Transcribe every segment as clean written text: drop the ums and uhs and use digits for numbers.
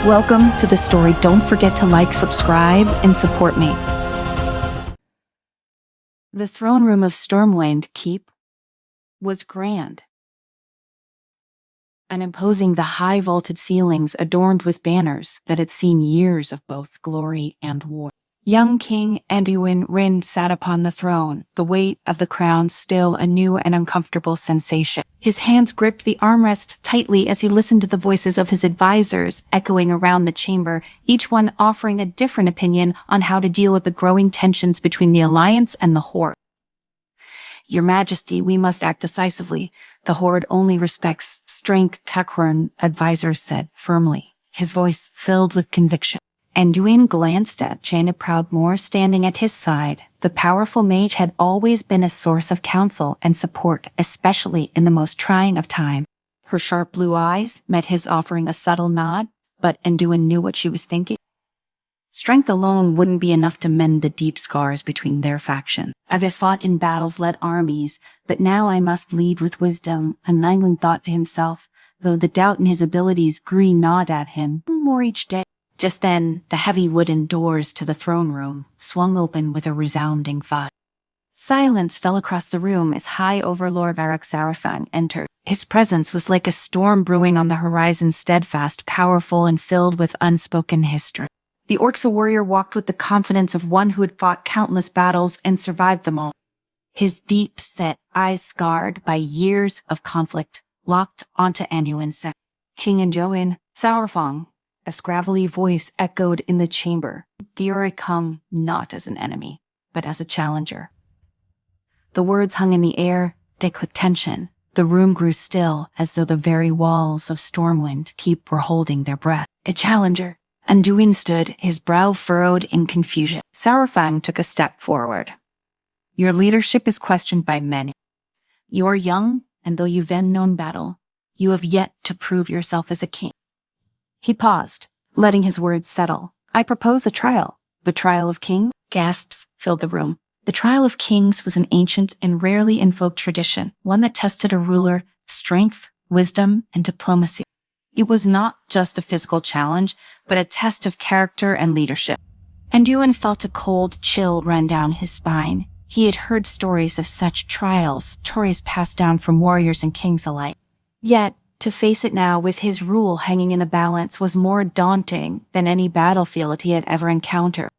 Welcome to the story. Don't forget to like, subscribe, and support me. The throne room of Stormwind Keep was grand and imposing, the high vaulted ceilings adorned with banners that had seen years of both glory and war. Young King Anduin Rin sat upon the throne, the weight of the crown still a new and uncomfortable sensation. His hands gripped the armrest tightly as he listened to the voices of his advisors echoing around the chamber, each one offering a different opinion on how to deal with the growing tensions between the Alliance and the Horde. Your Majesty, we must act decisively. The Horde only respects strength, Takhorn, advisors said firmly, his voice filled with conviction. Anduin glanced at Jaina Proudmoore standing at his side. The powerful mage had always been a source of counsel and support, especially in the most trying of time. Her sharp blue eyes met his, offering a subtle nod, but Anduin knew what she was thinking. Strength alone wouldn't be enough to mend the deep scars between their faction. I've fought in battles, led armies, but now I must lead with wisdom, Anduin thought to himself, though the doubt in his abilities grew gnawed at him more each day. Just then, the heavy wooden doors to the throne room swung open with a resounding thud. Silence fell across the room as High Overlord Varric Sarafang entered. His presence was like a storm brewing on the horizon, steadfast, powerful, and filled with unspoken history. The Orcsa warrior walked with the confidence of one who had fought countless battles and survived them all. His deep-set eyes, scarred by years of conflict, locked onto Anduin's set. King Anduin Sarafang. A gravelly voice echoed in the chamber. Here I come, not as an enemy, but as a challenger. The words hung in the air, thick with tension. The room grew still, as though the very walls of Stormwind Keep were holding their breath. A challenger. Anduin stood, his brow furrowed in confusion. Sarafang took a step forward. Your leadership is questioned by many. You are young, and though you've then known battle, you have yet to prove yourself as a king. He paused, letting his words settle. I propose a trial. The trial of kings? Gasps filled the room. The trial of kings was an ancient and rarely invoked tradition, one that tested a ruler's strength, wisdom, and diplomacy. It was not just a physical challenge, but a test of character and leadership. Anduin felt a cold chill run down his spine. He had heard stories of such trials, stories passed down from warriors and kings alike. Yet, to face it now with his rule hanging in the balance was more daunting than any battlefield he had ever encountered.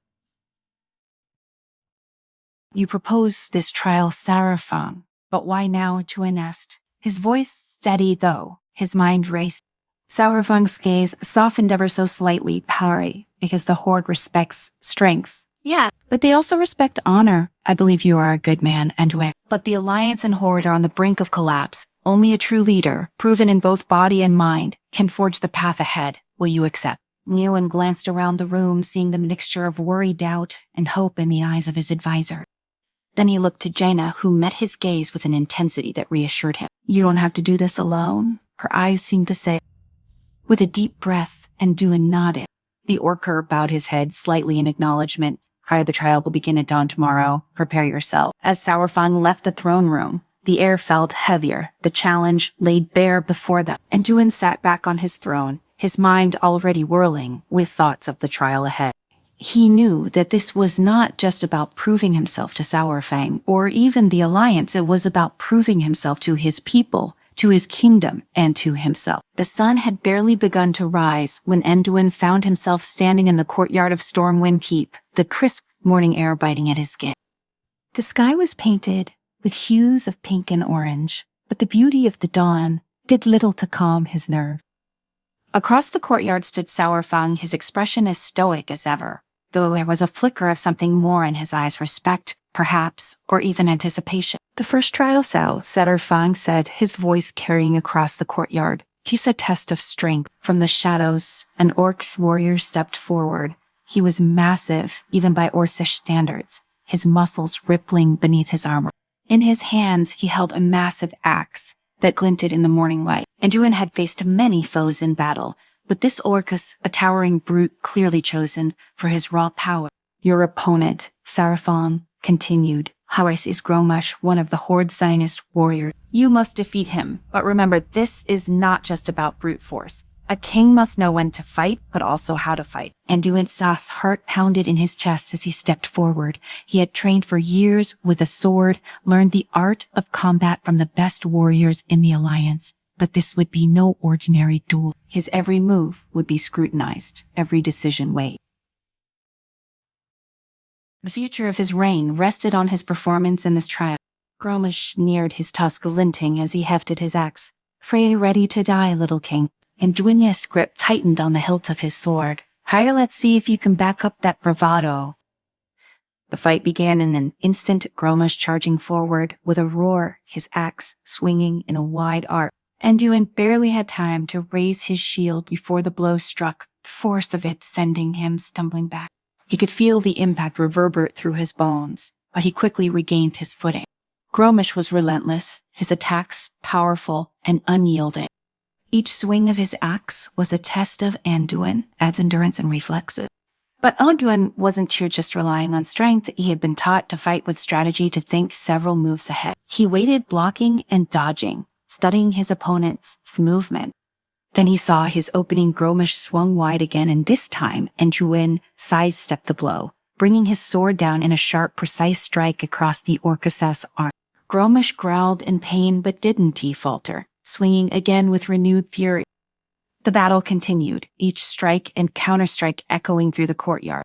You propose this trial, Sarafang, but why now to Inest? His voice steady though, his mind raced. Sarafang's gaze softened ever so slightly, parry, because the Horde respects strengths. Yeah, but they also respect honor. I believe you are a good man, Anduin. But the Alliance and Horde are on the brink of collapse. Only a true leader, proven in both body and mind, can forge the path ahead. Will you accept? Anduin glanced around the room, seeing the mixture of worry, doubt, and hope in the eyes of his advisor. Then he looked to Jaina, who met his gaze with an intensity that reassured him. You don't have to do this alone, her eyes seemed to say. With a deep breath, Anduin nodded. The Orker bowed his head slightly in acknowledgement. The trial will begin at dawn tomorrow. Prepare yourself. As Sarafang left the throne room, the air felt heavier, the challenge laid bare before them. Anduin sat back on his throne, his mind already whirling with thoughts of the trial ahead. He knew that this was not just about proving himself to Sarafang or even the Alliance. It was about proving himself to his people, to his kingdom, and to himself. The sun had barely begun to rise when Anduin found himself standing in the courtyard of Stormwind Keep, the crisp morning air biting at his skin. The sky was painted with hues of pink and orange, but the beauty of the dawn did little to calm his nerve. Across the courtyard stood Sarafang, his expression as stoic as ever, though there was a flicker of something more in his eyes, respect, perhaps, or even anticipation. The first trial, Sarafang said, his voice carrying across the courtyard. Tis a test of strength. From the shadows, an Orc's warrior stepped forward. He was massive, even by Orcish standards, his muscles rippling beneath his armor. In his hands, he held a massive axe that glinted in the morning light. Anduin had faced many foes in battle, but this Orcus, a towering brute clearly chosen for his raw power. Your opponent, Sarafang, continued. Haris is Gromash, one of the Horde's Zionist warriors. You must defeat him, but remember, this is not just about brute force. A king must know when to fight, but also how to fight. Enduin's heart pounded in his chest as he stepped forward. He had trained for years with a sword, learned the art of combat from the best warriors in the Alliance. But this would be no ordinary duel. His every move would be scrutinized, every decision weighed. The future of his reign rested on his performance in this trial. Gromish neared his tusk glinting as he hefted his axe. "Pray ready to die, little king." And Enduin's grip tightened on the hilt of his sword. "Higher, let's see if you can back up that bravado." The fight began in an instant, Gromish charging forward with a roar, his axe swinging in a wide arc. Enduin barely had time to raise his shield before the blow struck, the force of it sending him stumbling back. He could feel the impact reverberate through his bones, but he quickly regained his footing. Gromish was relentless, his attacks powerful and unyielding. Each swing of his axe was a test of Enduin's endurance and reflexes. But Enduin wasn't here just relying on strength. He had been taught to fight with strategy, to think several moves ahead. He waited, blocking and dodging, studying his opponent's movement. Then he saw his opening. Gromish swung wide again, and this time Enduin sidestepped the blow, bringing his sword down in a sharp, precise strike across the Orcus's arm. Gromish growled in pain, but didn't falter, swinging again with renewed fury. The battle continued, each strike and counterstrike echoing through the courtyard.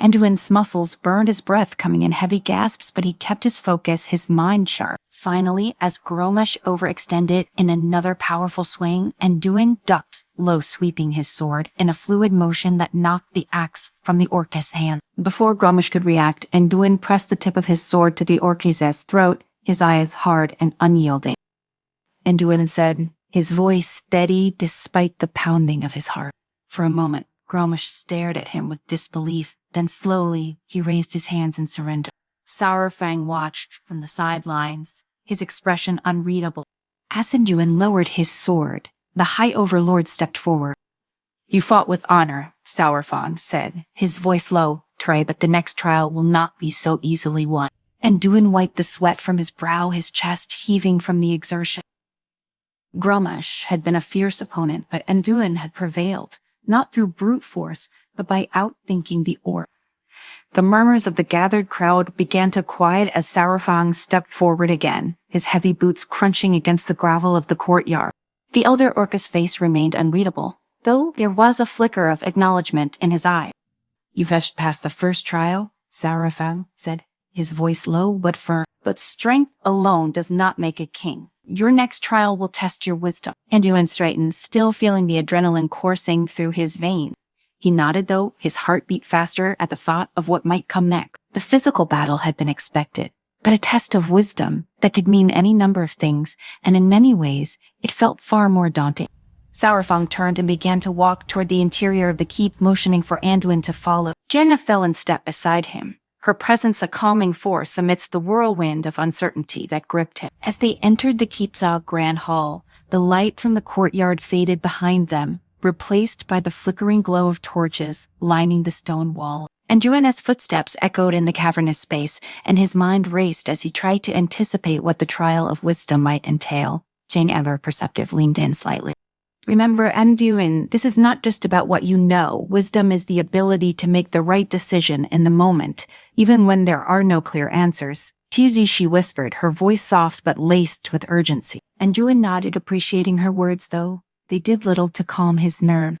Enduin's muscles burned, his breath coming in heavy gasps, but he kept his focus, his mind sharp. Finally, as Gromish overextended in another powerful swing, Enduin ducked low, sweeping his sword in a fluid motion that knocked the axe from the Orcus' hand. Before Gromish could react, Enduin pressed the tip of his sword to the Orcus' throat, his eyes hard and unyielding. Enduin said, his voice steady despite the pounding of his heart. For a moment, Gromish stared at him with disbelief. Then slowly, he raised his hands in surrender. Saurfang watched from the sidelines, his expression unreadable. As Enduin lowered his sword, the High Overlord stepped forward. "You fought with honor," Saurfang said, his voice low. "Try, but the next trial will not be so easily won." Enduin wiped the sweat from his brow, his chest heaving from the exertion. Gromish had been a fierce opponent, but Enduin had prevailed, not through brute force, but by outthinking the orc. The murmurs of the gathered crowd began to quiet as Saurfang stepped forward again, his heavy boots crunching against the gravel of the courtyard. The elder Orcus' face remained unreadable, though there was a flicker of acknowledgement in his eye. "You've edged past the first trial," Saurfang said, his voice low but firm. "But strength alone does not make a king. Your next trial will test your wisdom." Enduin straightened, still feeling the adrenaline coursing through his veins. He nodded, though, his heart beat faster at the thought of what might come next. The physical battle had been expected, but a test of wisdom that could mean any number of things, and in many ways, it felt far more daunting. Saurfang turned and began to walk toward the interior of the keep, motioning for Enduin to follow. Jenna fell in step beside him, her presence a calming force amidst the whirlwind of uncertainty that gripped him. As they entered the keep's grand hall, the light from the courtyard faded behind them, replaced by the flickering glow of torches lining the stone wall. Enduin's footsteps echoed in the cavernous space, and his mind raced as he tried to anticipate what the trial of wisdom might entail. Jane, ever perceptive, leaned in slightly. "Remember, Enduin, this is not just about what you know. Wisdom is the ability to make the right decision in the moment, even when there are no clear answers." "Teasy," she whispered, her voice soft but laced with urgency. Enduin nodded, appreciating her words, though they did little to calm his nerve.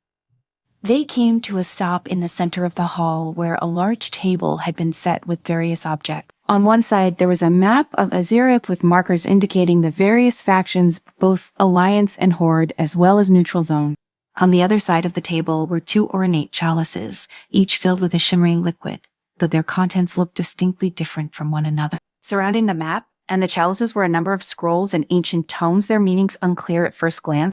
They came to a stop in the center of the hall, where a large table had been set with various objects. On one side, there was a map of Azeroth with markers indicating the various factions, both Alliance and Horde, as well as Neutral Zone. On the other side of the table were two ornate chalices, each filled with a shimmering liquid, though their contents looked distinctly different from one another. Surrounding the map and the chalices were a number of scrolls in ancient tones, their meanings unclear at first glance.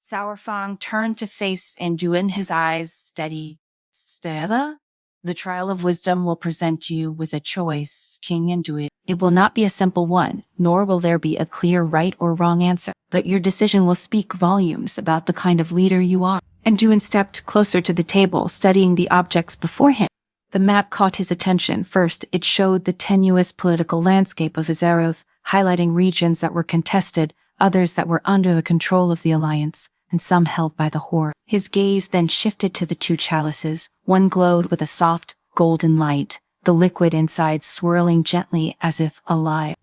Saurfang turned to face Enduin, his eyes steady. "Stella? The trial of wisdom will present you with a choice, King Enduin. It will not be a simple one, nor will there be a clear right or wrong answer. But your decision will speak volumes about the kind of leader you are." Enduin stepped closer to the table, studying the objects before him. The map caught his attention. First, it showed the tenuous political landscape of Azeroth, highlighting regions that were contested, others that were under the control of the alliance, and some held by the horde. His gaze then shifted to the two chalices. One glowed with a soft, golden light, the liquid inside swirling gently as if alive.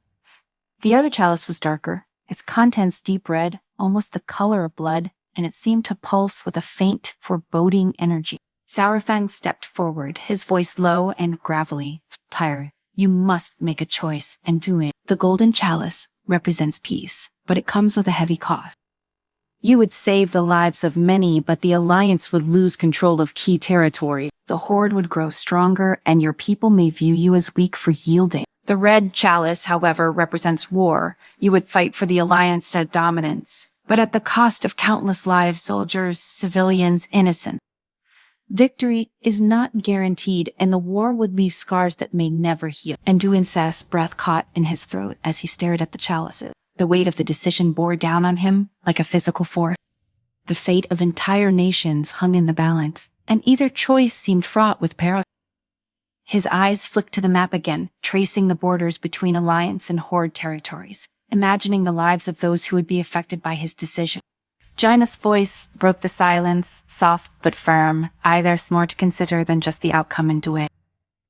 The other chalice was darker, its contents deep red, almost the color of blood, and it seemed to pulse with a faint, foreboding energy. Saurfang stepped forward, his voice low and gravelly. Tyre, you must make a choice, and do it. The golden chalice represents peace, but it comes with a heavy cost. You would save the lives of many, but the alliance would lose control of key territory. The horde would grow stronger, and your people may view you as weak for yielding. The red chalice, however, represents war. You would fight for the alliance's dominance, but at the cost of countless lives, soldiers, civilians, innocent. Victory is not guaranteed, and the war would leave scars that may never heal. Anduin's breath caught in his throat as he stared at the chalices. The weight of the decision bore down on him like a physical force. The fate of entire nations hung in the balance, and either choice seemed fraught with peril. His eyes flicked to the map again, tracing the borders between alliance and horde territories, imagining the lives of those who would be affected by his decision. Jaina's voice broke the silence, soft but firm. There's more to consider than just the outcome and do it.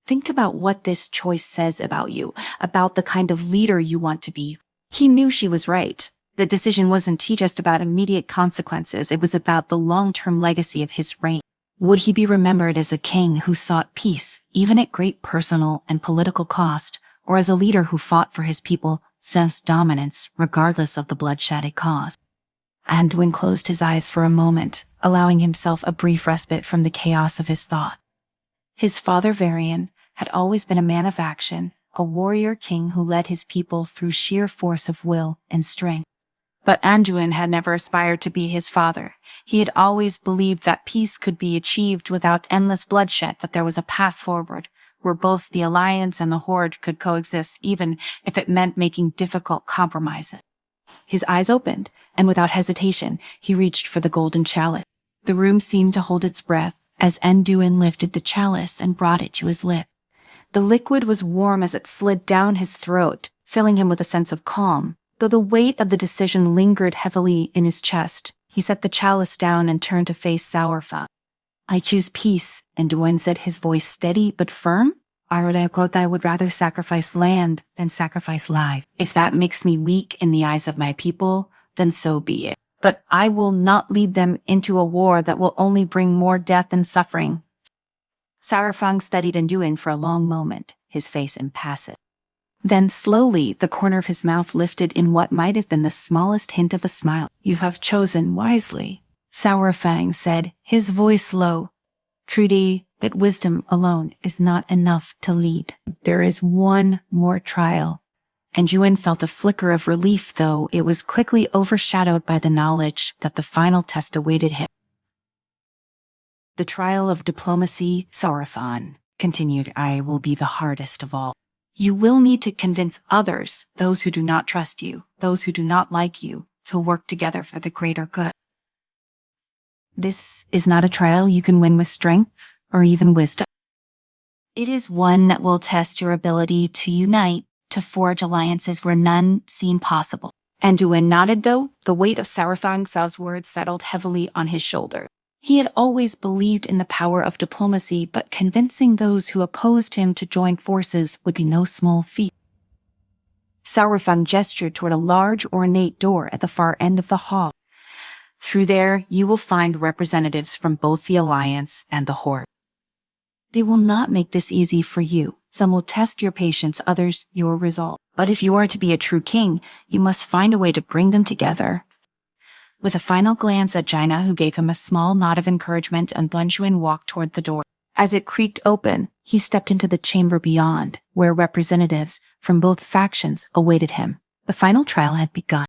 Think about what this choice says about you, about the kind of leader you want to be. He knew she was right. The decision wasn't just about immediate consequences, it was about the long-term legacy of his reign. Would he be remembered as a king who sought peace, even at great personal and political cost, or as a leader who fought for his people, sensed dominance, regardless of the bloodshed it caused? Anduin closed his eyes for a moment, allowing himself a brief respite from the chaos of his thought. His father Varian had always been a man of action, a warrior king who led his people through sheer force of will and strength. But Anduin had never aspired to be his father. He had always believed that peace could be achieved without endless bloodshed, that there was a path forward, where both the alliance and the horde could coexist, even if it meant making difficult compromises. His eyes opened, and without hesitation, he reached for the golden chalice. The room seemed to hold its breath as Anduin lifted the chalice and brought it to his lip. The liquid was warm as it slid down his throat, filling him with a sense of calm. Though the weight of the decision lingered heavily in his chest, he set the chalice down and turned to face Saurfang. I choose peace, Anduin said, his voice steady but firm. I would rather sacrifice land than sacrifice life. If that makes me weak in the eyes of my people, then so be it. But I will not lead them into a war that will only bring more death and suffering. Saurfang studied Anduin for a long moment, his face impassive. Then slowly, the corner of his mouth lifted in what might have been the smallest hint of a smile. You have chosen wisely, Saurfang said, his voice low. Trudy, but wisdom alone is not enough to lead. There is one more trial. Anduin felt a flicker of relief, though it was quickly overshadowed by the knowledge that the final test awaited him. The trial of diplomacy, Saurfang continued, will be the hardest of all. You will need to convince others, those who do not trust you, those who do not like you, to work together for the greater good. This is not a trial you can win with strength or even wisdom. It is one that will test your ability to unite, to forge alliances where none seem possible. Anduin nodded, though the weight of Saurfang's words settled heavily on his shoulder. He had always believed in the power of diplomacy, but convincing those who opposed him to join forces would be no small feat. Saurfang gestured toward a large, ornate door at the far end of the hall. Through there, you will find representatives from both the Alliance and the Horde. They will not make this easy for you. Some will test your patience, others your resolve. But if you are to be a true king, you must find a way to bring them together. With a final glance at Jaina, who gave him a small nod of encouragement, and Anduin walked toward the door. As it creaked open, he stepped into the chamber beyond, where representatives from both factions awaited him. The final trial had begun.